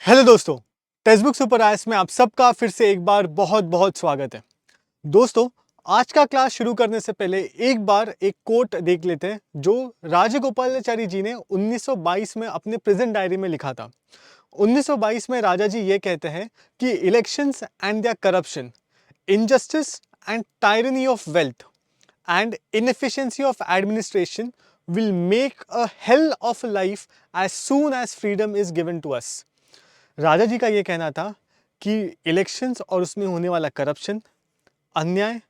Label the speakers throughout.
Speaker 1: Hello दोस्तों, text book super आयस में आप सबका फिर से एक बार बहुत बहुत स्वागत है। दोस्तों, आज का क्लास शुरू करने से पहले एक बार एक कोट देख लेते हैं जो राजगोपालाचारी जी ने 1922 में अपने प्रेजेंट डायरी में लिखा था। 1922 में राजा जी ये कहते हैं कि elections and their corruption, injustice and tyranny of wealth and inefficiency of administration will make a hell of a life as soon as freedom is given to us। राजा जी का ये कहना था कि इलेक्शंस और उसमें होने वाला करप्शन, अन्याय,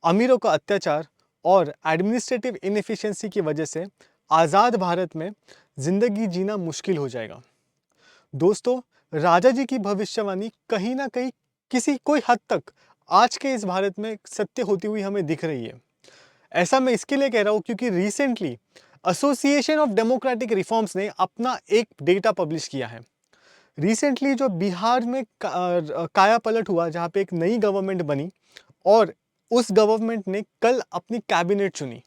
Speaker 1: अमीरों का अत्याचार और एडमिनिस्ट्रेटिव इनएफिशिएंसी की वजह से आज़ाद भारत में ज़िंदगी जीना मुश्किल हो जाएगा। दोस्तों, राजा जी की भविष्यवाणी कहीं ना कहीं कोई हद तक आज के इस भारत में सत्य होती हुई हमें दिख रही है। ऐसा मैं इसके लिए कह रहा हूँ क्योंकि recently association of democratic reforms ने अपना एक डेटा पब्लिश किया है। रिसेंटली जो बिहार में काया पलट हुआ, जहाँ पे एक नई गवर्नमेंट बनी और उस गवर्नमेंट ने कल अपनी कैबिनेट चुनी।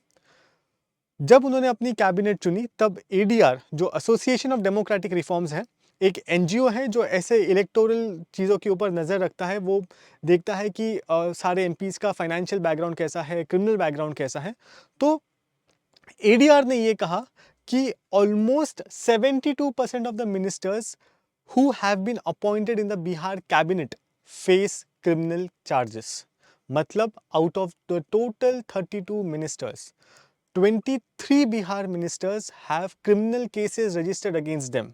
Speaker 1: जब उन्होंने अपनी कैबिनेट चुनी तब एडीआर, जो एसोसिएशन ऑफ डेमोक्रेटिक रिफॉर्म्स है, एक एनजीओ है जो ऐसे इलेक्टोरल चीज़ों के ऊपर नज़र रखता है। वो देखता है कि सारे एमपीज़ का फाइनेंशियल बैकग्राउंड कैसा है, क्रिमिनल बैकग्राउंड कैसा है। तो एडीआर ने ये कहा कि almost 72% of the ministers who have been appointed in the Bihar cabinet face criminal charges। मतलब out of the total 32 ministers, 23 Bihar ministers have criminal cases registered against them।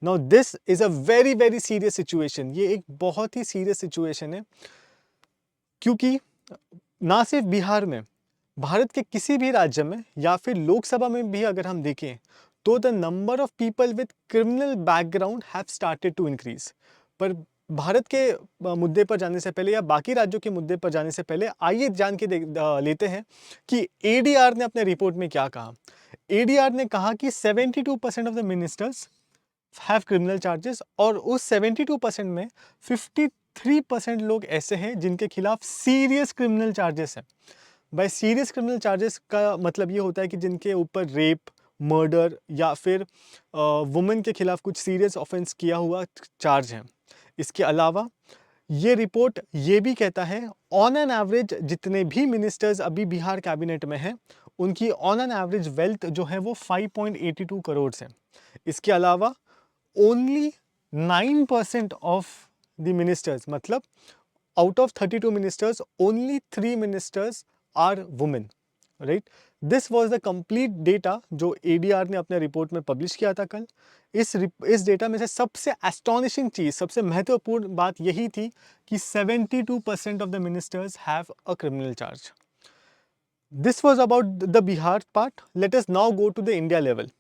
Speaker 1: Now this is a very very serious situation। ये एक बहुत ही serious situation है क्योंकि ना सिर्फ बिहार में, भारत के किसी भी राज्य में या फिर लोकसभा में भी अगर हम देखें तो the number of people with criminal background have started to increase. पर भारत के मुद्दे पर जाने से पहले या बाकी राज्यों के मुद्दे पर जाने से पहले आइए जान के लेते हैं कि एडीआर ने अपने रिपोर्ट में क्या कहा। एडीआर ने कहा कि 72% of the ministers have criminal charges और उस 72% में 53% लोग ऐसे हैं जिनके खिलाफ सीरियस क्रिमिनल चार्जेस हैं। बाय सीरियस क्रिमिनल चार्जेस का मतलब ये होता है कि जिनके ऊपर रेप, मर्डर या फिर वुमेन के खिलाफ कुछ सीरियस ऑफेंस किया हुआ चार्ज है। इसके अलावा ये रिपोर्ट ये भी कहता है ऑन एन एवरेज जितने भी मिनिस्टर्स अभी बिहार कैबिनेट में हैं उनकी ऑन एन एवरेज वेल्थ जो है वो 5.82 करोड़ है। इसके अलावा ओनली 9% ऑफ द मिनिस्टर्स, मतलब out of 32 ministers only 3 ministers are women, right? This was the complete data जो ADR ने अपने रिपोर्ट में पब्लिश किया था कल। इस डेटा में से सबसे एस्टॉनिशिंग चीज़, सबसे महत्वपूर्ण बात यही थी कि 72% of the ministers have a criminal charge। This was about the Bihar part। Let us now go to the India level।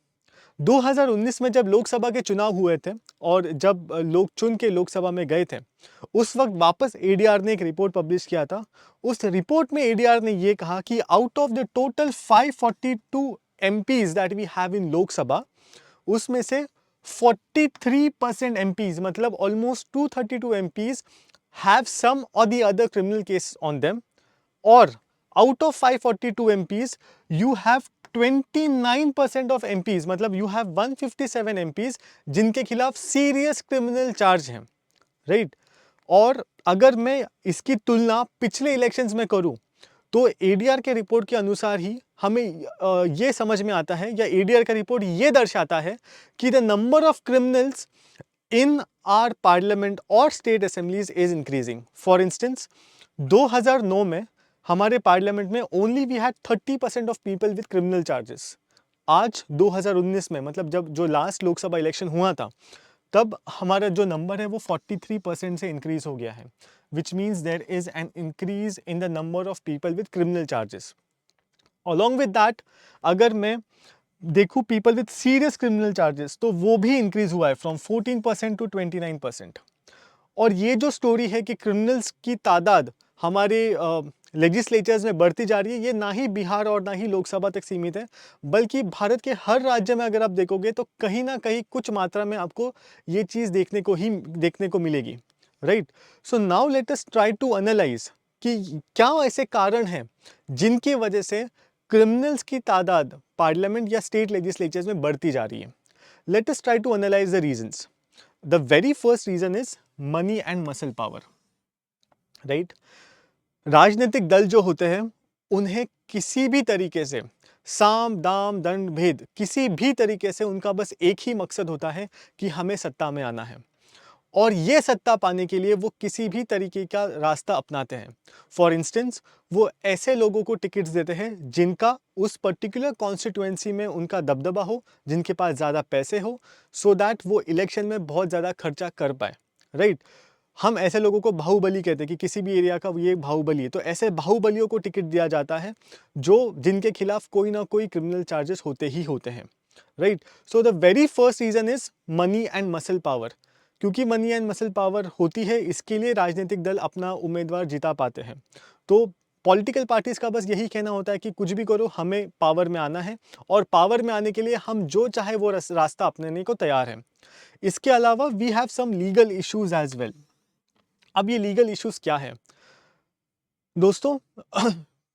Speaker 1: 2019 में जब लोकसभा के चुनाव हुए थे और जब लोग चुन के लोकसभा में गए थे, उस वक्त वापस एडीआर ने एक रिपोर्ट पब्लिश किया था। उस रिपोर्ट में एडीआर ने ये कहा कि out of the total 542 MPs that we have in Lok Sabha, उसमें से 43% एमपीज, मतलब ऑलमोस्ट 232 एमपीज हैव सम और the other criminal case on them. और out of 542 MPs you have 29% of MPs, मतलब यू हैव 157 एमपीज जिनके खिलाफ सीरियस क्रिमिनल चार्ज हैं, right. और अगर मैं इसकी तुलना पिछले इलेक्शंस में करूं तो एडीआर के रिपोर्ट के अनुसार ही हमें ये समझ में आता है, या एडीआर का रिपोर्ट ये दर्शाता है कि the number of criminals in our parliament और state assemblies is increasing. For instance 2009 में हमारे पार्लियामेंट में only we had 30% of people with criminal charges. आज 2019 में, मतलब जब जो लास्ट लोकसभा इलेक्शन हुआ था, तब हमारा जो नंबर है वो 43% से इंक्रीज हो गया है, which means there is an increase in the number of people with criminal charges. Along with that अगर मैं देखूँ people with serious criminal charges, तो वो भी इंक्रीज हुआ है फ्रॉम 14% टू 29%। और ये जो स्टोरी है कि क्रिमिनल्स की तादाद हमारे लेजिस्लेचर्स में बढ़ती जा रही है, ये ना ही बिहार और ना ही लोकसभा तक सीमित है, बल्कि भारत के हर राज्य में अगर आप देखोगे तो कहीं ना कहीं कुछ मात्रा में आपको ये चीज़ देखने को मिलेगी, right. So now let us try to analyse कि क्या ऐसे कारण हैं जिनकी वजह से क्रिमिनल्स की तादाद पार्लियामेंट या स्टेट लेजिस्लेचर्स में बढ़ती जा रही है। Let us try to analyse the reasons. The very first reason is money and muscle power, right. राजनीतिक दल जो होते हैं उन्हें किसी भी तरीके से, साम दाम दंड भेद, किसी भी तरीके से उनका बस एक ही मकसद होता है कि हमें सत्ता में आना है, और ये सत्ता पाने के लिए वो किसी भी तरीके का रास्ता अपनाते हैं। फॉर इंस्टेंस, वो ऐसे लोगों को टिकट्स देते हैं जिनका उस पर्टिकुलर कॉन्स्टिट्यूएंसी में उनका दबदबा हो, जिनके पास ज़्यादा पैसे हो, सो दैट वो इलेक्शन में बहुत ज़्यादा खर्चा कर पाए, राइट। हम ऐसे लोगों को बाहुबली कहते हैं कि किसी भी एरिया का ये बाहुबली है, तो ऐसे बाहुबलियों को टिकट दिया जाता है जो जिनके खिलाफ कोई ना कोई क्रिमिनल चार्जेस होते ही होते हैं, right. So the very first reason is money and muscle power. क्योंकि मनी एंड मसल पावर होती है, इसके लिए राजनीतिक दल अपना उम्मीदवार जिता पाते हैं। तो पॉलिटिकल पार्टीज का बस यही कहना होता है कि कुछ भी करो, हमें पावर में आना है, और पावर में आने के लिए हम जो चाहे वो रास्ता अपनाने को तैयार हैं। इसके अलावा we have some legal issues as well. अब ये लीगल इश्यूज क्या है दोस्तों?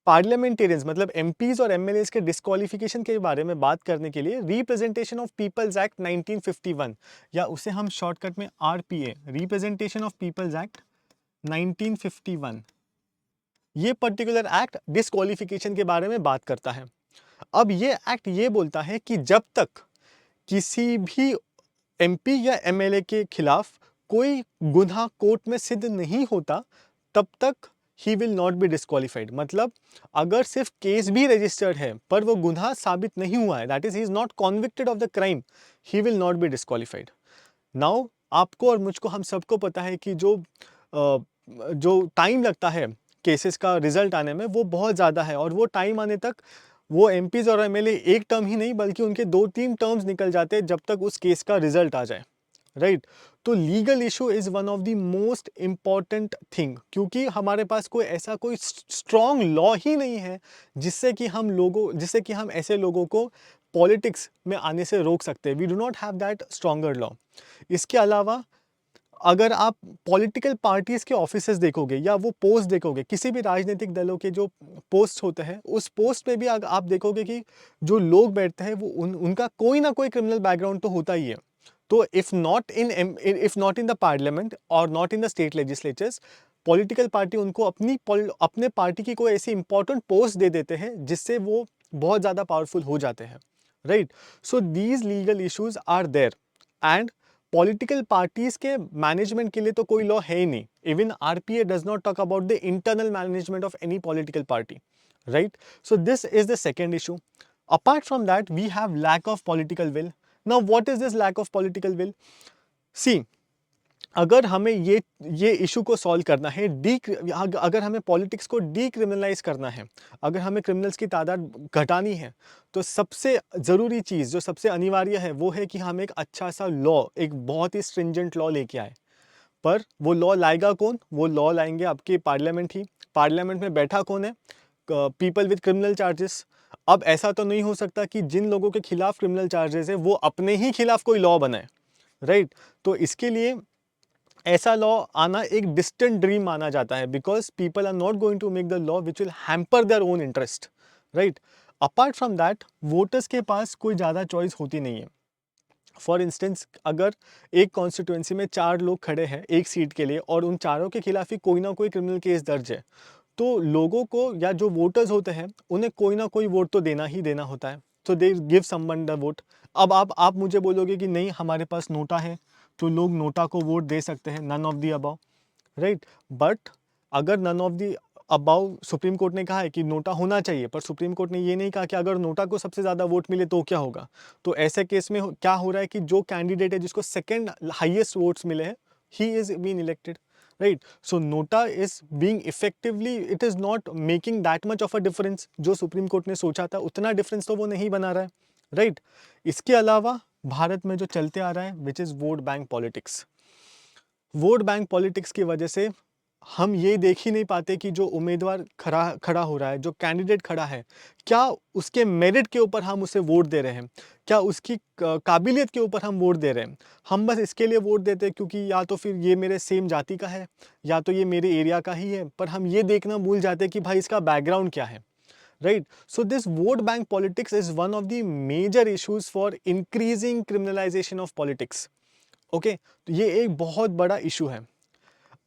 Speaker 1: पार्लियामेंटेरियंस मतलब एमपीज और एमएलएस के डिस्क्वालिफिकेशन के बारे में बात करने के लिए रिप्रेजेंटेशन ऑफ पीपल्स एक्ट 1951, या उसे हम शॉर्टकट में RPA, representation of people's act 1951, ये पर्टिकुलर एक्ट डिस्क्वालिफिकेशन के बारे में बात करता है। अब ये एक्ट ये बोलता है कि जब तक किसी भी एमपी या एमएलए के खिलाफ कोई गुनाह कोर्ट में सिद्ध नहीं होता, तब तक he will not be disqualified. मतलब अगर सिर्फ केस भी रजिस्टर्ड है पर वो गुनाह साबित नहीं हुआ है, that is he is not convicted of the crime, he will not be disqualified. Now आपको और मुझको, हम सबको पता है कि जो टाइम लगता है केसेस का रिजल्ट आने में, वो बहुत ज़्यादा है, और वो टाइम आने तक वो एमपीज और एमएलए एक टर्म ही नहीं बल्कि उनके 2-3 टर्म्स निकल जाते हैं जब तक उस केस का रिजल्ट आ जाए, राइट। तो legal issue is one of the most important thing, क्योंकि हमारे पास कोई ऐसा कोई स्ट्रॉन्ग लॉ ही नहीं है जिससे कि हम ऐसे लोगों को पॉलिटिक्स में आने से रोक सकते हैं। We do not have that stronger law. इसके अलावा अगर आप पॉलिटिकल पार्टीज के ऑफिसेस देखोगे या वो पोस्ट देखोगे, किसी भी राजनीतिक दलों के जो पोस्ट होते हैं, उस पोस्ट पे भी आप देखोगे कि जो लोग बैठते हैं वो उनका कोई ना कोई क्रिमिनल बैकग्राउंड तो होता ही है। तो if not in the parliament और not in the state legislatures, political party उनको अपने पार्टी की कोई ऐसी इंपॉर्टेंट पोस्ट दे देते हैं जिससे वो बहुत ज़्यादा पावरफुल हो जाते हैं, right. So these legal issues are there, and political parties के मैनेजमेंट के लिए तो कोई लॉ है ही नहीं। Even RPA does not talk about the internal management of any political party, right. So this is the second issue. Apart from that, we have lack of political will. Now, what is this lack of political will? See, अगर हमें ये issue को solve करना है, अगर हमें politics को decriminalise करना है, अगर हमें क्रिमिनल्स की तादाद घटानी है, तो सबसे ज़रूरी चीज़ जो सबसे अनिवार्य है वो है कि हम एक अच्छा सा लॉ, एक बहुत ही स्ट्रिंजेंट लॉ लेके आए। पर वो लॉ लाएगा कौन? वो लॉ लाएंगे आपके पार्लियामेंट ही। पार्लियामेंट में बैठा कौन है? People with criminal charges. अब ऐसा तो नहीं हो सकता कि जिन लोगों के खिलाफ क्रिमिनल चार्जेस है वो अपने ही खिलाफ कोई लॉ बनाए, राइट। तो इसके लिए ऐसा लॉ आना एक डिस्टेंट ड्रीम माना जाता है, because people are not going to make the law which will hamper their own interest, right. Apart from that, voters के पास कोई ज़्यादा चॉइस होती नहीं है। फॉर इंस्टेंस, अगर एक कॉन्स्टिट्यूएंसी में 4 लोग खड़े हैं एक सीट के लिए और उन चारों के खिलाफ ही कोई ना कोई क्रिमिनल केस दर्ज है, तो लोगों को या जो वोटर्स होते हैं उन्हें कोई ना कोई वोट तो देना ही देना होता है। तो they give someone the vote. अब आप मुझे बोलोगे कि नहीं, हमारे पास नोटा है तो लोग नोटा को वोट दे सकते हैं, none of the above, right. But अगर none of the above, supreme court ने कहा है कि नोटा होना चाहिए, पर सुप्रीम कोर्ट ने ये नहीं कहा कि अगर नोटा को सबसे ज़्यादा वोट मिले तो क्या होगा। तो ऐसे केस में क्या हो रहा है कि जो कैंडिडेट है जिसको सेकेंड हाइएस्ट वोट्स मिले हैं, he is been elected, right? So nota is being effectively, it is not making that much of a difference। जो सुप्रीम कोर्ट ने सोचा था उतना डिफरेंस तो वो नहीं बना रहा है, राइट। इसके अलावा भारत में जो चलते आ रहा है which is vote bank politics. Vote bank politics की वजह से हम ये देख ही नहीं पाते कि जो उम्मीदवार खड़ा हो रहा है, जो कैंडिडेट खड़ा है, क्या उसके मेरिट के ऊपर हम उसे वोट दे रहे हैं, क्या उसकी काबिलियत के ऊपर हम वोट दे रहे हैं। हम बस इसके लिए वोट देते हैं क्योंकि या तो फिर ये मेरे सेम जाति का है या तो ये मेरे एरिया का ही है, पर हम ये देखना भूल जाते हैं कि भाई इसका बैकग्राउंड क्या है, right. So this vote bank politics is one of the major issues for increasing criminalisation of politics. Okay, तो ये एक बहुत बड़ा इशू है।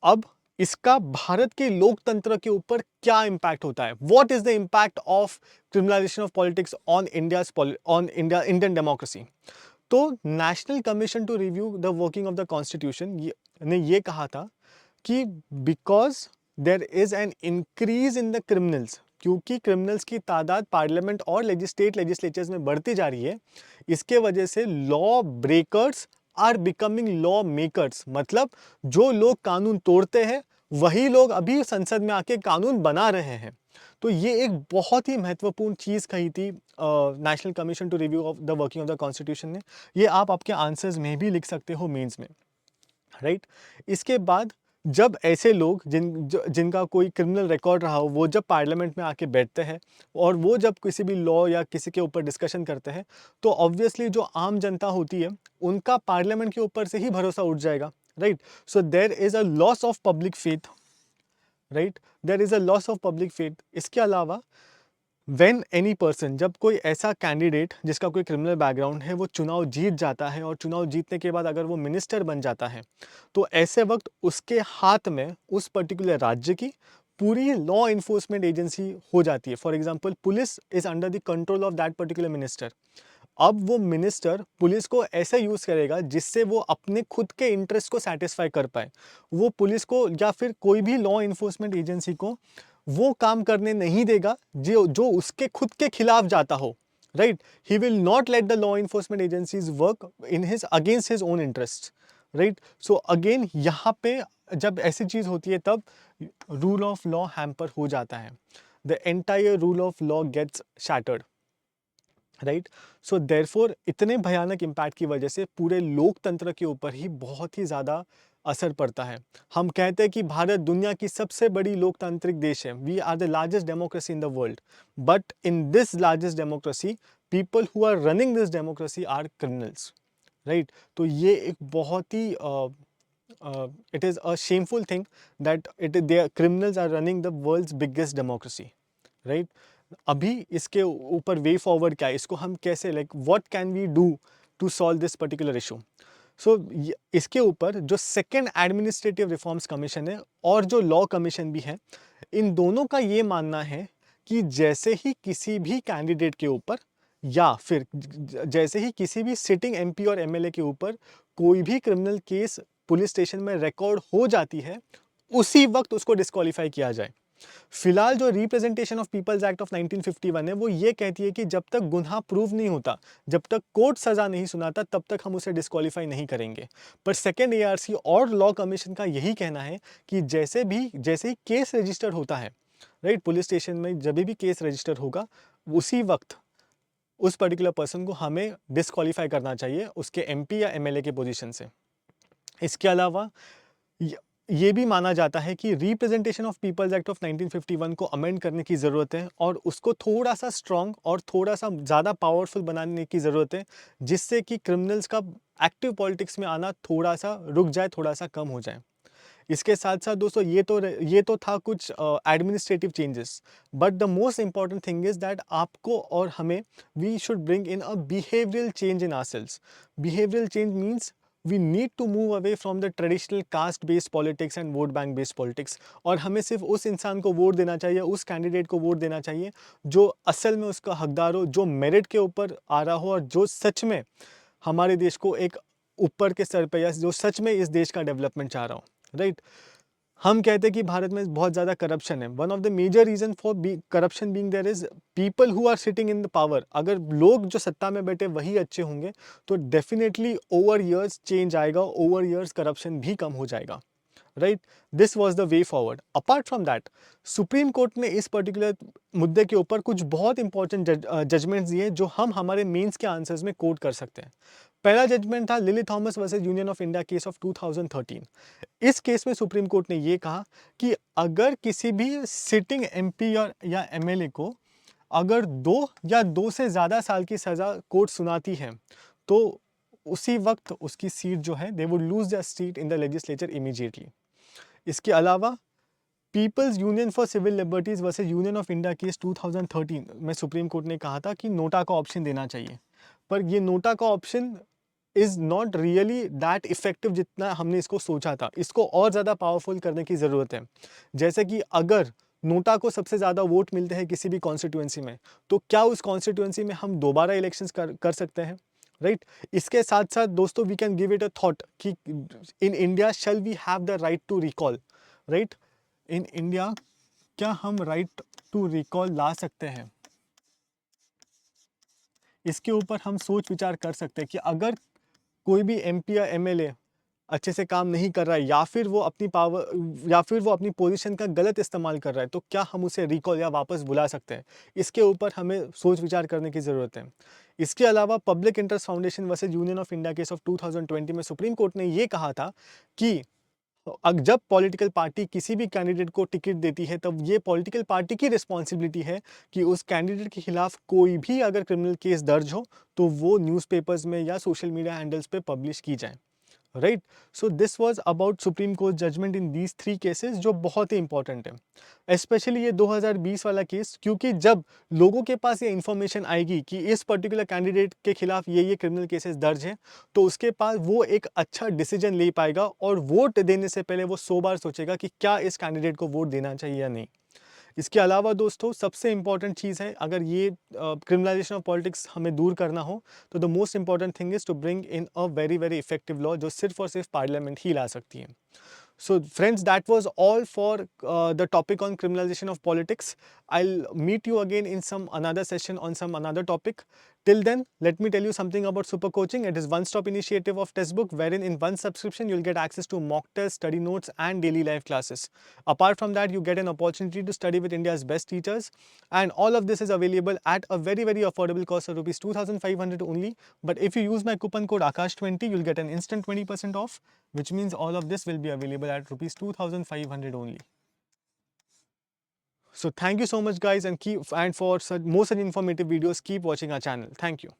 Speaker 1: अब इसका भारत के लोकतंत्र के ऊपर क्या इम्पैक्ट होता है? What is the impact of criminalisation of politics on Indian democracy? तो national commission to review the working of the constitution ने ये कहा था कि because there is an increase in the criminals, क्योंकि क्रिमिनल्स की तादाद पार्लियामेंट और स्टेट लेजिस्लेचर्स में बढ़ती जा रही है, इसके वजह से law breakers are becoming law makers, मतलब जो लोग कानून तोड़ते हैं वही लोग अभी संसद में आके कानून बना रहे हैं। तो ये एक बहुत ही महत्वपूर्ण चीज़ कही थी national commission to review of the working of the constitution ने। ये आप आपके आंसर्स में भी लिख सकते हो मेंस में, राइट। इसके बाद जब ऐसे लोग जिनका कोई क्रिमिनल रिकॉर्ड रहा हो, वो जब पार्लियामेंट में आके बैठते हैं और वो जब किसी भी लॉ या किसी के ऊपर डिस्कशन करते हैं, तो ऑब्वियसली जो आम जनता होती है उनका पार्लियामेंट के ऊपर से ही भरोसा उठ जाएगा, right. So there is a loss of public faith, right, there is a loss of public faith. इसके अलावा वेन एनी पर्सन, जब कोई ऐसा कैंडिडेट जिसका कोई क्रिमिनल बैकग्राउंड है वो चुनाव जीत जाता है और चुनाव जीतने के बाद अगर वो मिनिस्टर बन जाता है, तो ऐसे वक्त उसके हाथ में उस पर्टिकुलर राज्य की पूरी लॉ इन्फोर्समेंट एजेंसी हो जाती है। For example, police is under the control of that particular minister. अब वो मिनिस्टर पुलिस को ऐसे यूज करेगा जिससे वो अपने खुद के इंटरेस्ट को सेटिस्फाई कर पाए। वो पुलिस को या फिर कोई भी लॉ इन्फोर्समेंट एजेंसी को वो काम करने नहीं देगा जो जो उसके खुद के खिलाफ जाता हो, right. He will not let the law enforcement agencies work in his against his own interest, right. So again यहाँ पे जब ऐसी चीज होती है तब रूल ऑफ लॉ हैम्पर हो जाता है, the entire rule of law gets shattered, right. So therefore इतने भयानक इम्पैक्ट की वजह से पूरे लोकतंत्र के ऊपर ही बहुत ही ज़्यादा असर पड़ता है। हम कहते हैं कि भारत दुनिया की सबसे बड़ी लोकतांत्रिक देश है, we are the largest democracy in the world, but in this largest democracy people who are running this democracy are criminals, right. तो ये एक बहुत ही it is a shameful thing that they criminals are running the world's biggest democracy, right. अभी इसके ऊपर way forward क्या है, इसको हम कैसे like what can we do to solve this particular issue. So इसके ऊपर जो सेकेंड एडमिनिस्ट्रेटिव रिफॉर्म्स कमीशन है और जो लॉ कमीशन भी है, इन दोनों का ये मानना है कि जैसे ही किसी भी कैंडिडेट के ऊपर या फिर जैसे ही किसी भी सिटिंग एमपी और एमएलए के ऊपर कोई भी क्रिमिनल केस पुलिस स्टेशन में रिकॉर्ड हो जाती है, उसी वक्त उसको डिस्क्वालीफाई किया जाए। फिलहाल जो representation of people's act of 1951 है वो ये कहती है कि जब तक गुनाह प्रूव नहीं होता, जब तक कोर्ट सजा नहीं सुनाता, तब तक हम उसे डिस्क्वालीफाई नहीं करेंगे। पर सेकेंड एआरसी और लॉ कमीशन का यही कहना है कि जैसे ही केस रजिस्टर होता है, राइट, पुलिस स्टेशन में जब भी केस रजिस्टर होगा उसी वक्त उस पर्टिकुलर पर्सन को हमें डिस्क्वालीफाई करना चाहिए उसके एमपी या एमएलए के पोजीशन से। इसके अलावा ये भी माना जाता है कि representation of people's act of 1951 को अमेंड करने की ज़रूरत है और उसको थोड़ा सा स्ट्रॉन्ग और थोड़ा सा ज़्यादा पावरफुल बनाने की ज़रूरत है, जिससे कि क्रिमिनल्स का एक्टिव पॉलिटिक्स में आना थोड़ा सा रुक जाए, थोड़ा सा कम हो जाए। इसके साथ साथ दोस्तों ये तो था कुछ administrative changes, but the most important thing is that आपको और हमें we should bring in a behavioural change in ourselves. Behavioural change means we need to move away from the traditional caste based politics and vote bank based politics, और हमें सिर्फ उस इंसान को vote देना चाहिए, उस कैंडिडेट को वोट देना चाहिए जो असल में उसका हकदार हो, जो मेरिट के ऊपर आ रहा हो और जो सच में हमारे देश को एक ऊपर के स्तर पर या जो सच में इस देश का डेवलपमेंट चाह रहा हो, राइट। हम कहते हैं कि भारत में बहुत ज़्यादा करप्शन है। One of the major reason for corruption being there is people who are sitting in the power. अगर लोग जो सत्ता में बैठे वही अच्छे होंगे तो डेफिनेटली ओवर ईयर्स चेंज आएगा, ओवर ईयर्स करप्शन भी कम हो जाएगा, right. This was the way forward. Apart from that supreme court ने इस पर्टिकुलर मुद्दे के ऊपर कुछ बहुत इंपॉर्टेंट जजमेंट्स दिए जो हम हमारे मेंस के आंसर्स में कोट कर सकते हैं। पहला जजमेंट था lily Thomas versus union of India case of 2013। इस केस में सुप्रीम कोर्ट ने ये कहा कि अगर किसी भी सिटिंग एमपी या एमएलए को अगर 2 से ज़्यादा साल की सज़ा कोर्ट सुनाती है तो उसी वक्त उसकी सीट जो है they would lose the seat in the legislature immediately. इसके अलावा people's union for civil liberties versus union of India case 2013 में सुप्रीम कोर्ट ने कहा था कि नोटा का ऑप्शन देना चाहिए, पर ये नोटा का option is not really that effective जितना हमने इसको सोचा था। इसको और ज़्यादा पावरफुल करने की ज़रूरत है। जैसे कि अगर नोटा को सबसे ज़्यादा वोट मिलते हैं किसी भी कॉन्स्टिट्यूएंसी में, तो क्या उस कॉन्स्टिट्यूएंसी में हम दोबारा इलेक्शंस कर सकते हैं? राइट? इसके साथ-साथ दोस्तों we can give it a thought कि in India shall we have the right to recall? Right? In India क्या हम राइट टू रिकॉल ला सकते हैं? इसके ऊपर हम सोच विचार कर सकते हैं कि अगर कोई भी एमपी या एमएलए अच्छे से काम नहीं कर रहा है या फिर वो अपनी पोजीशन का गलत इस्तेमाल कर रहा है, तो क्या हम उसे रिकॉल या वापस बुला सकते हैं? इसके ऊपर हमें सोच विचार करने की ज़रूरत है। इसके अलावा public interest foundation versus union of India case of 2020 में सुप्रीम कोर्ट ने ये कहा था कि जब पॉलिटिकल पार्टी किसी भी कैंडिडेट को टिकट देती है, तब ये पॉलिटिकल पार्टी की रिस्पॉन्सिबिलिटी है कि उस कैंडिडेट के खिलाफ कोई भी अगर क्रिमिनल केस दर्ज हो, तो वो न्यूज़पेपर्स में या सोशल मीडिया हैंडल्स पे पब्लिश की जाए। Right? So this was about supreme court judgement in these 3 cases, जो बहुत ही इंपॉर्टेंट है। स्पेशली ये 2020 वाला केस, क्योंकि जब लोगों के पास ये इंफॉर्मेशन आएगी कि इस पर्टिकुलर कैंडिडेट के खिलाफ ये क्रिमिनल केसेस दर्ज हैं, तो उसके पास वो एक अच्छा डिसीजन ले पाएगा और वोट देने से पहले वो 100 बार सोचेगा कि क्या इस कैंडिडेट को वोट देना चाहिए या नहीं। इसके अलावा दोस्तों सबसे इम्पॉर्टेंट चीज़ है, अगर ये क्रिमिनलाइजेशन ऑफ पॉलिटिक्स हमें दूर करना हो, तो the most important thing is to bring in a very very effective law, जो सिर्फ और सिर्फ पार्लियामेंट ही ला सकती है। So friends, that was all for the topic on criminalization of politics. I'll meet you again in some another session on some another topic. Till then, let me tell you something about Super Coaching. It is one-stop initiative of Testbook, wherein in one subscription you'll get access to mock tests, study notes, and daily live classes. Apart from that, you get an opportunity to study with India's best teachers, and all of this is available at a very very affordable cost of rupees 2,500 only. But if you use my coupon code Akash20, you'll get an instant 20% off, which means all of this will be available at rupees 2,500 only. So thank you so much guys, and for more such informative videos, keep watching our channel. Thank you.